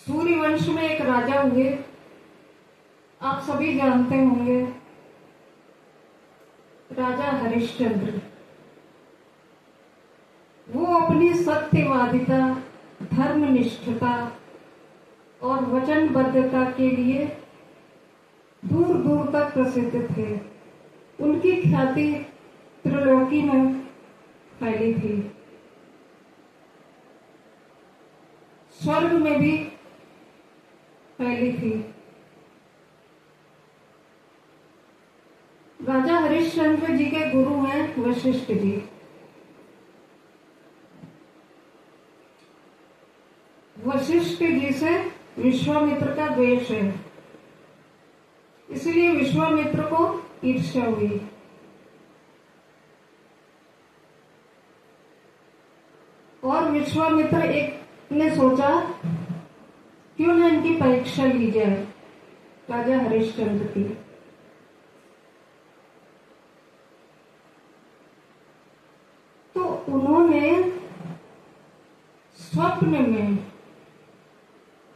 सूर्यवंश में एक राजा हुए, आप सभी जानते होंगे, राजा हरिश्चंद्र। वो अपनी सत्यवादिता, धर्मनिष्ठता और वचनबद्धता के लिए दूर दूर तक प्रसिद्ध थे। उनकी ख्याति त्रिलोकी में फैली थी, स्वर्ग में भी फैली थी। राजा हरिश्चंद्र जी के गुरु हैं वशिष्ठ जी। वशिष्ठ जी से विश्वामित्र का द्वेष है, इसलिए विश्वामित्र को ईर्ष्या हुई। और विश्वामित्र एक ने सोचा क्यों न इनकी परीक्षा ली जाए, राजा हरिश्चंद्र की। तो उन्होंने स्वप्न में,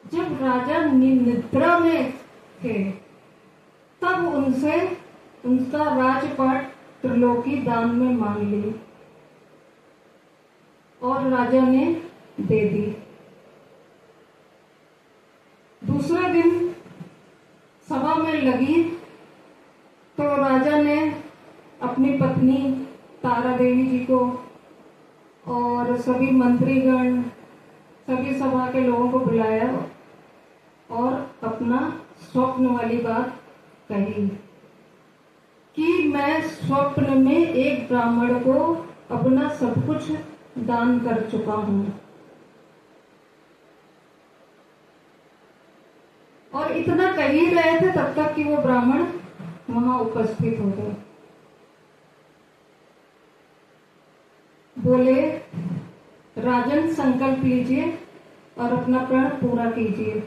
जब राजा निद्रा में थे, तब उनसे उनका राजपाट त्रिलोकी दान में मांग ली और राजा ने दे दी। दूसरे दिन सभा में लगी तो राजा ने अपनी पत्नी तारा देवी जी को और सभी मंत्रीगण, सभी सभा के लोगों को बुलाया और अपना स्वप्न वाली बात कही कि मैं स्वप्न में एक ब्राह्मण को अपना सब कुछ दान कर चुका हूं। और इतना कह ही रहे थे तब तक कि वो ब्राह्मण वहां उपस्थित हो गए। बोले, राजन संकल्प लीजिए और अपना प्रण पूरा कीजिए।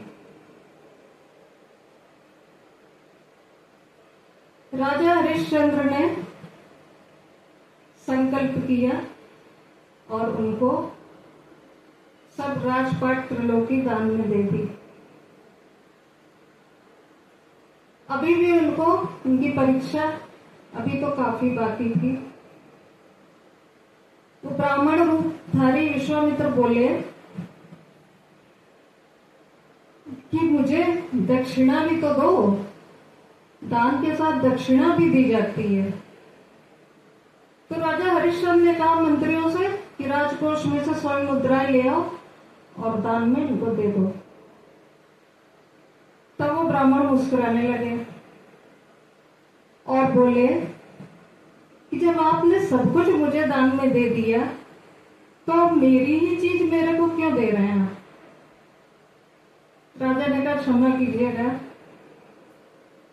राजा हरिश्चंद्र ने संकल्प किया और उनको सब राजपाट त्रिलोकी दान में दे दी। अभी भी उनको उनकी परीक्षा अभी तो काफी बाकी थी। वो ब्राह्मण रूपधारी विश्वामित्र बोले कि मुझे दक्षिणा भी तो दो, दान के साथ दक्षिणा भी दी जाती है। तो राजा हरिश्चंद्र ने कहा मंत्रियों से कि राजकोष में से स्वर्ण मुद्राएं ले आओ और दान में इनको दे दो। तब वो ब्राह्मण मुस्कुराने लगे और बोले कि जब आपने सब कुछ मुझे दान में दे दिया तो मेरी ही चीज मेरे को क्यों दे रहे हैं? राजा ने कहा क्षमा कीजिएगा,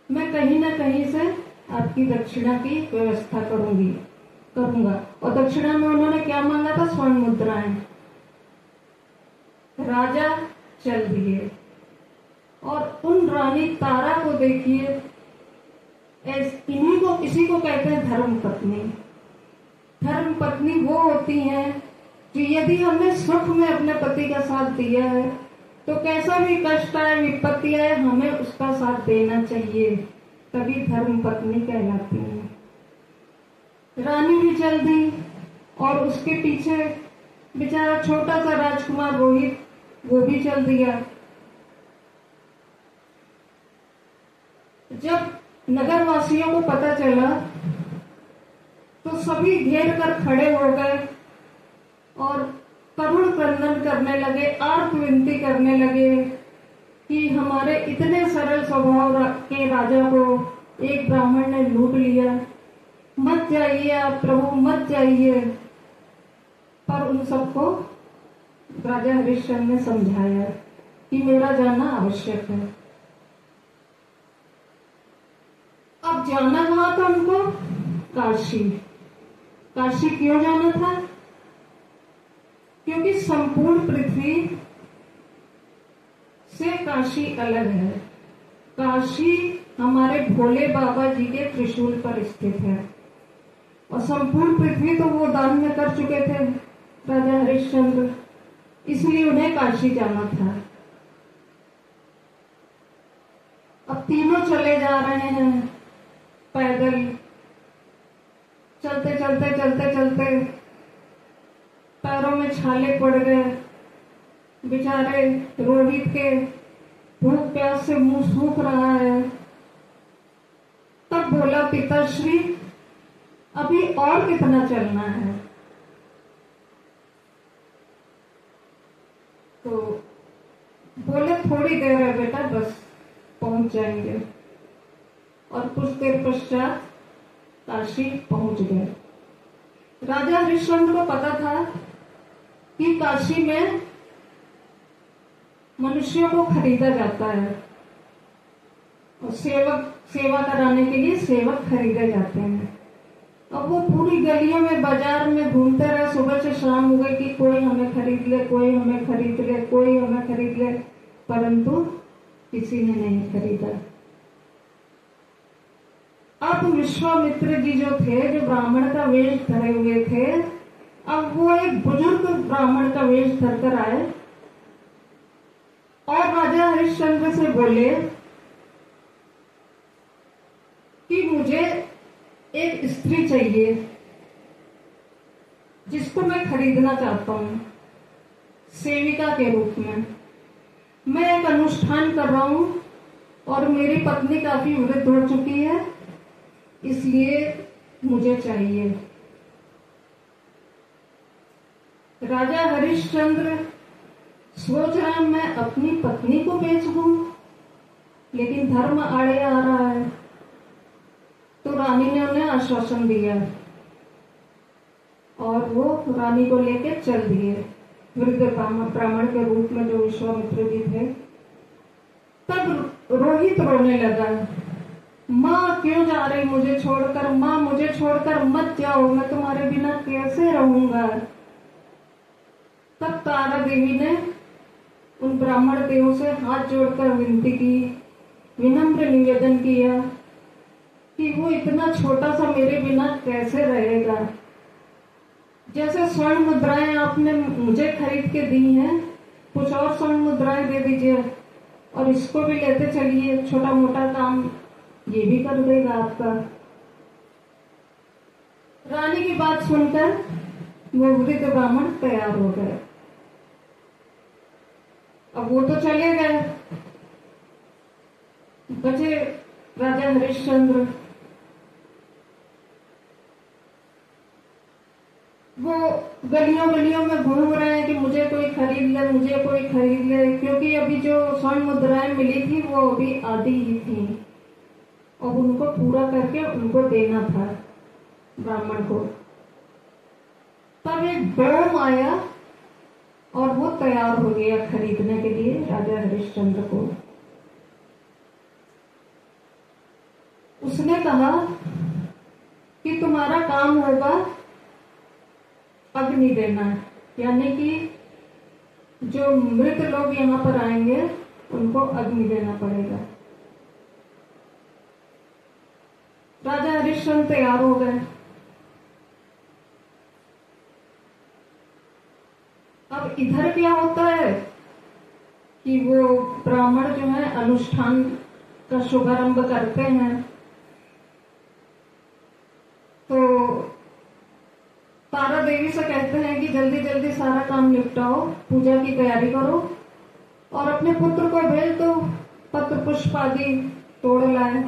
मैं कहीं ना कहीं से आपकी दक्षिणा की व्यवस्था करूंगा। और दक्षिणा में उन्होंने क्या मांगा था? स्वर्ण मुद्राएं। राजा चल दिए और उन रानी तारा को देखिए, इसी को कहते हैं धर्म पत्नी। धर्म पत्नी वो होती हैं कि यदि हमने सुख में अपने पति का साथ दिया है तो कैसा भी कष्ट आए, विपत्ति आए, हमें उसका साथ देना चाहिए, तभी धर्म पत्नी कहलाती है। रानी भी चल दी और उसके पीछे बेचारा छोटा सा राजकुमार रोहित, वो भी चल दिया। जब नगर वासियों को पता चला तो सभी घेर कर खड़े हो गए और करुण क्रंदन करने लगे, आर्त विनती करने लगे कि हमारे इतने सरल स्वभाव के राजा को एक ब्राह्मण ने लूट लिया, मत जाइए आप प्रभु, मत जाइए। पर उन सबको राजा हरिश्चंद्र ने समझाया कि मेरा जाना आवश्यक है। अब जाना कहाँ था उनको? काशी। काशी क्यों जाना था? क्योंकि संपूर्ण पृथ्वी से काशी अलग है। काशी हमारे भोले बाबा जी के त्रिशूल पर स्थित है और संपूर्ण पृथ्वी तो वो दान में कर चुके थे राजा हरिश्चंद्र, इसलिए उन्हें काशी जाना था। रहे हैं पैदल। चलते चलते चलते चलते पैरों में छाले पड़ गए। बेचारे रोहित के भूख प्यास से मुंह सूख रहा है। तब बोला पिताश्री, अभी और कितना चलना है? तो बोले थोड़ी देर है बेटा, बस पहुंच जाएंगे। और कुछ देर पश्चात काशी पहुंच गए। राजा हरिश्चंद्र को पता था कि काशी में मनुष्यों को खरीदा जाता है और सेवा कराने के लिए सेवक खरीदे जाते हैं। अब वो पूरी गलियों में बाजार में घूमते रहे, सुबह से शाम हो गई कि कोई हमें खरीद ले, कोई हमें खरीद ले, कोई हमें खरीद ले, परंतु किसी ने नहीं खरीदा। अब विश्वामित्र जी जो थे, जो ब्राह्मण का वेश धरे हुए थे, अब वो एक बुजुर्ग ब्राह्मण का वेश धरकर आए और राजा हरिश्चंद्र से बोले कि मुझे एक स्त्री चाहिए जिसको मैं खरीदना चाहता हूं सेविका के रूप में। मैं एक अनुष्ठान कर रहा हूं और मेरी पत्नी काफी वृद्ध हो चुकी है, इसलिए मुझे चाहिए। राजा हरिश्चंद्र सोच रहा है मैं अपनी पत्नी को बेच दूं, लेकिन धर्म आड़े आ रहा है। तो रानी ने उन्हें आश्वासन दिया और वो रानी को लेकर चल दिए, वृद्ध ब्राह्मण के रूप में जो विश्वामित्र जी थे। तब रोहित रोने लगा, माँ क्यों जा रही मुझे छोड़कर? माँ मुझे छोड़कर मत जाओ, मैं तुम्हारे बिना कैसे रहूंगा? तब तारा देवी ने उन ब्राह्मण देवों से हाथ जोड़कर विनती की, विनम्र निवेदन किया कि वो इतना छोटा सा मेरे बिना कैसे रहेगा। जैसे स्वर्ण मुद्राएं आपने मुझे खरीद के दी हैं, कुछ और स्वर्ण मुद्राएं दे दीजिए और इसको भी लेते चलिए, छोटा मोटा काम ये भी कर देगा आपका। रानी की बात सुनकर वो वृद्ध ब्राह्मण तैयार हो गए। अब वो तो चले गए, बचे राजा हरिश्चंद्र। वो गलियों गलियों में घूम रहे हैं कि मुझे कोई खरीद ले, मुझे कोई खरीद ले, क्योंकि अभी जो स्वर्ण मुद्राएं मिली थी वो अभी आधी ही थी और उनको पूरा करके उनको देना था ब्राह्मण को। तब एक डोम आया और वो तैयार हो गया खरीदने के लिए राजा हरिश्चंद्र को। उसने कहा कि तुम्हारा काम होगा अग्नि देना, यानी कि जो मृत लोग यहाँ पर आएंगे उनको अग्नि देना पड़ेगा। राजा हरिश्चंद्र तैयार हो गए। अब इधर क्या होता है कि वो ब्राह्मण जो है अनुष्ठान का शुभारंभ करते हैं, तो तारा देवी से कहते हैं कि जल्दी जल्दी सारा काम निपटाओ, पूजा की तैयारी करो और अपने पुत्र को भेज दो, पत्र पुष्प आदि तोड़ लाए।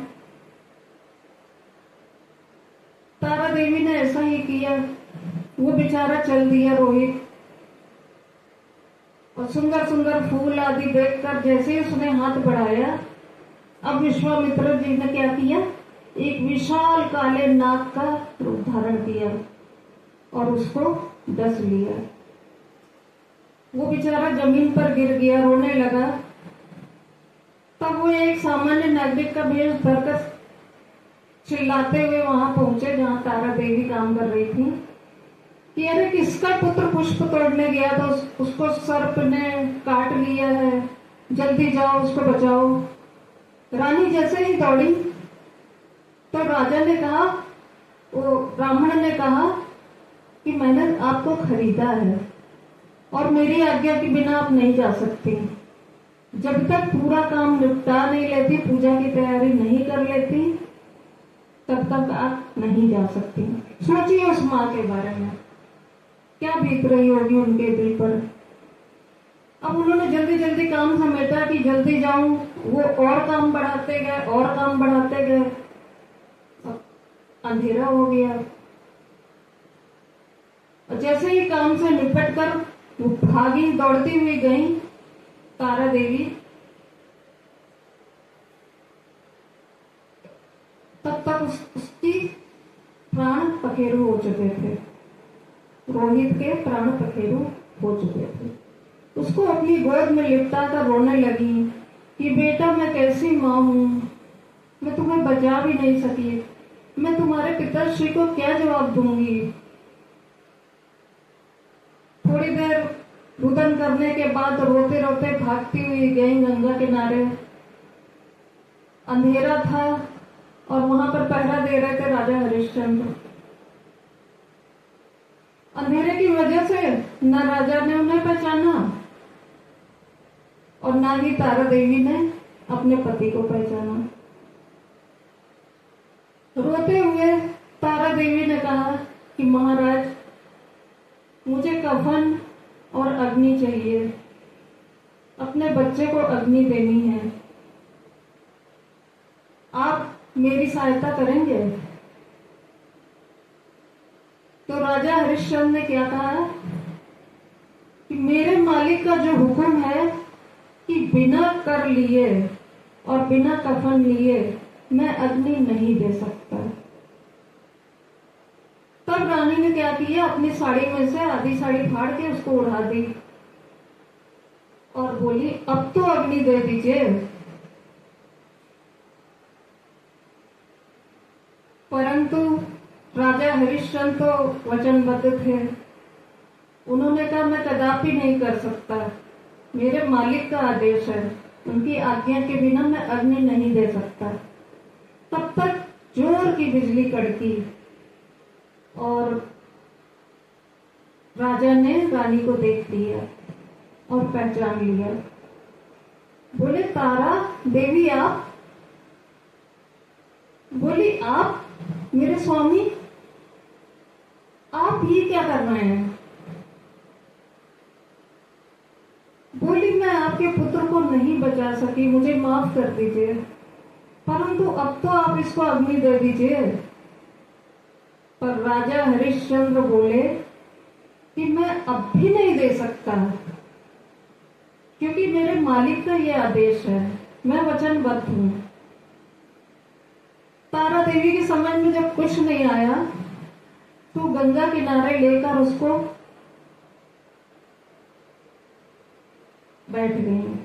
तारा देवी ने ऐसा ही किया। वो बेचारा चल दिया रोहित, और सुंदर सुंदर फूल आदि देखकर जैसे ही उसने हाथ बढ़ाया, अब विश्वामित्र जी ने क्या किया, एक विशाल काले नाग का रूप धारण किया और उसको डस लिया। वो बेचारा जमीन पर गिर गया, रोने लगा। तब वो एक सामान्य नागरिक का वेश धरकर चिल्लाते हुए वहां पहुंचे जहां तारा देवी काम कर रही थी कि अरे किसका पुत्र पुष्प तोड़ने गया था, उसको सर्प ने काट लिया है, जल्दी जाओ उसको बचाओ। रानी जैसे ही दौड़ी तो राजा ने कहा, वो ब्राह्मण ने कहा कि मैंने आपको खरीदा है और मेरी आज्ञा के बिना आप नहीं जा सकती। जब तक पूरा काम निपटा नहीं लेती, पूजा की तैयारी नहीं कर लेती, तब तक आप नहीं जा सकती। सोचिए उस माँ के बारे में क्या बीत रही होगी उनके दिल पर। अब उन्होंने जल्दी जल्दी काम समेटा कि जल्दी जाऊं, वो और काम बढ़ाते गए और काम बढ़ाते गए, अंधेरा हो गया। और जैसे ही काम से निपट कर वो भागी, दौड़ती हुई गई तारा देवी। तब तक उसकी प्राण पखेरु हो चुके थे, रोहित के प्राण पखेरु हो चुके थे। उसको अपनी गोद में लिपटा कर रोने लगी कि बेटा मैं कैसी माँ हूं, मैं तुम्हें बचा भी नहीं सकी, मैं तुम्हारे पिताश्री को क्या जवाब दूंगी। थोड़ी देर रुदन करने के बाद रोते रोते भागती हुई गई गंगा किनारे। अंधेरा था और वहां पर पहरा दे रहे थे राजा हरिश्चंद्र। अंधेरे की वजह से न राजा ने उन्हें पहचाना और न ही तारा देवी ने अपने पति को पहचाना। रोते हुए तारा देवी ने कहा कि महाराज मुझे कफन और अग्नि चाहिए, अपने बच्चे को अग्नि देनी है, आप मेरी सहायता करेंगे। तो राजा हरिश्चंद्र ने क्या कहा कि मेरे मालिक का जो हुक्म है कि बिना कर लिए और बिना कफन लिए मैं अग्नि नहीं दे सकता। तब रानी ने क्या किया, अपनी साड़ी में से आधी साड़ी फाड़ के उसको उड़ा दी और बोली अब तो अग्नि दे दीजिए। परंतु राजा हरिश्चंद्र तो वचनबद्ध थे। उन्होंने कहा मैं कदापि नहीं कर सकता, मेरे मालिक का आदेश है, उनकी आज्ञा के बिना मैं अग्नि नहीं दे सकता। तब तक जोर की बिजली कड़की और राजा ने रानी को देख लिया और पहचान लिया। बोले तारा देवी आप? बोली आप मेरे स्वामी, आप ये क्या कर रहे हैं? बोली मैं आपके पुत्र को नहीं बचा सकी, मुझे माफ कर दीजिए, परंतु अब तो आप इसको अग्नि दे दीजिए। पर राजा हरिश्चंद्र बोले कि मैं अब भी नहीं दे सकता, क्योंकि मेरे मालिक का यह आदेश है, मैं वचनबद्ध हूं। तारा देवी की समझ में जब कुछ नहीं आया तो गंगा किनारे लेकर उसको बैठ गई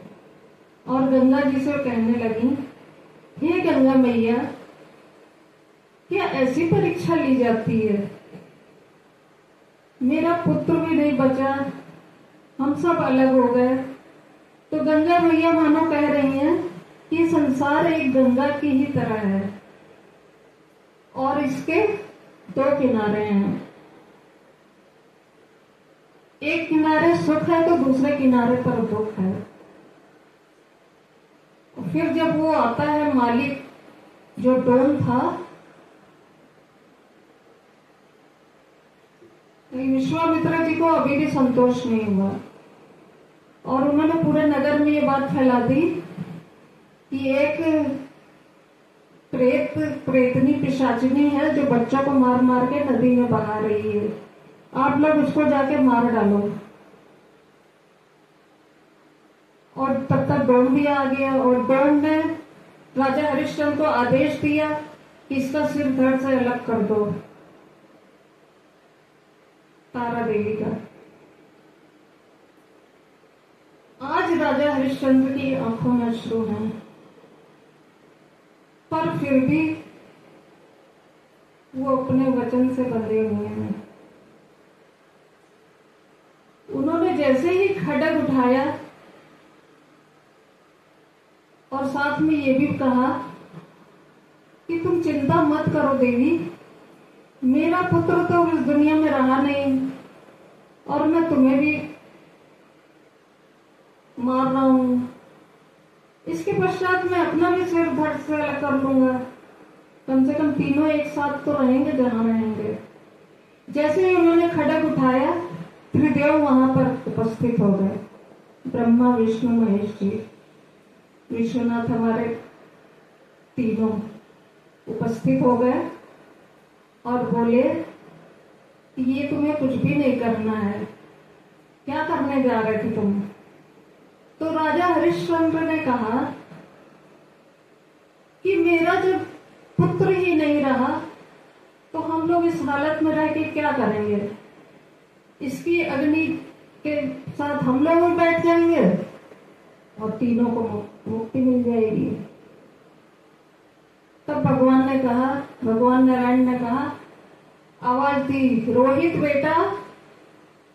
और गंगा जी से कहने लगी, हे गंगा मैया, क्या ऐसी परीक्षा ली जाती है? मेरा पुत्र भी नहीं बचा, हम सब अलग हो गए। तो गंगा मैया मानो कह रही हैं कि संसार एक गंगा की ही तरह है और इसके दो किनारे हैं, एक किनारे सुख है तो दूसरे किनारे पर दुख है। फिर जब वो आता है मालिक जो डोन था, विश्वामित्र जी को अभी भी संतोष नहीं हुआ और उन्होंने पूरे नगर में ये बात फैला दी कि एक प्रेतनी पिशाचिनी है जो बच्चों को मार मार के नदी में बहा रही है, आप लोग उसको जाके मार डालो। और तब तक डोम भी आ गया और डोम ने राजा हरिश्चंद्र को आदेश दिया कि इसका सिर धड़ से अलग कर दो तारा देवी का। आज राजा हरिश्चंद्र की आंखों में अश्रु हैं, पर फिर भी वो अपने वचन से बंधे हुए हैं। उन्होंने जैसे ही खड्ग उठाया और साथ में ये भी कहा कि तुम चिंता मत करो देवी, मेरा पुत्र तो इस दुनिया में रहा नहीं और मैं तुम्हें भी मार रहा हूं, इसके पश्चात मैं अपना भी सिर धड़ से अलग कर लूंगा। कम से कम तीनों एक साथ तो रहेंगे जहां रहेंगे। जैसे ही उन्होंने खड्ग उठाया, त्रिदेव वहां पर उपस्थित हो गए, ब्रह्मा विष्णु महेश जी, विश्वनाथ, हमारे तीनों उपस्थित हो गए और बोले कि ये तुम्हें कुछ भी नहीं करना है, क्या करने जा रहे थे तुम? तो राजा हरिश्चंद्र ने कहा कि मेरा जब पुत्र ही नहीं रहा तो हम लोग इस हालत में रह के क्या करेंगे? इसकी अग्नि के साथ हम लोग भी बैठ जाएंगे और तीनों को मुक्ति मिल जाएगी। तब भगवान नारायण ने कहा, आवाज दी, रोहित बेटा।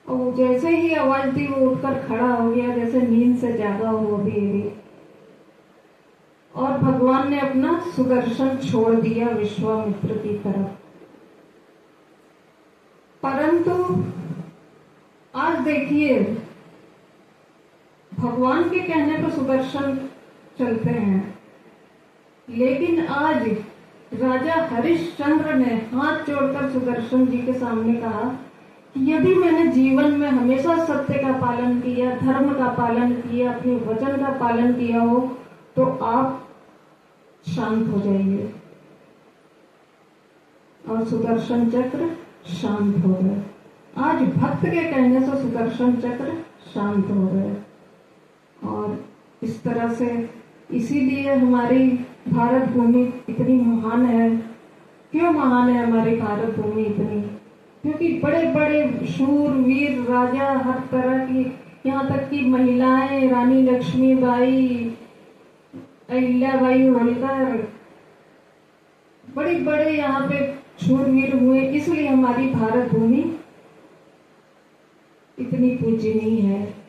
और जैसे ही आवाज दी वो उठकर खड़ा हो गया, जैसे नींद से जागा हो भी। और भगवान ने अपना सुदर्शन छोड़ दिया विश्वामित्र की तरफ। परंतु आज देखिए, भगवान के कहने पर सुदर्शन चलते हैं, लेकिन आज राजा हरिश्चंद्र ने हाथ जोड़कर सुदर्शन जी के सामने कहा कि यदि मैंने जीवन में हमेशा सत्य का पालन किया, धर्म का पालन किया, अपने वचन का पालन किया हो, तो आप शांत हो जाइए। और सुदर्शन चक्र शांत हो गए। आज भक्त के कहने से सुदर्शन चक्र शांत हो गए। और इस तरह से इसीलिए हमारी भारत भूमि इतनी महान है। क्यों महान है हमारी भारत भूमि इतनी? क्योंकि बड़े बड़े शूर वीर राजा, हर तरह की, यहाँ तक कि महिलाएं, रानी लक्ष्मीबाई, अहिल्याबाई होलकर, बड़े बड़े यहाँ पे शूरवीर हुए। इसलिए हमारी भारत भूमि इतनी पूजनीय है।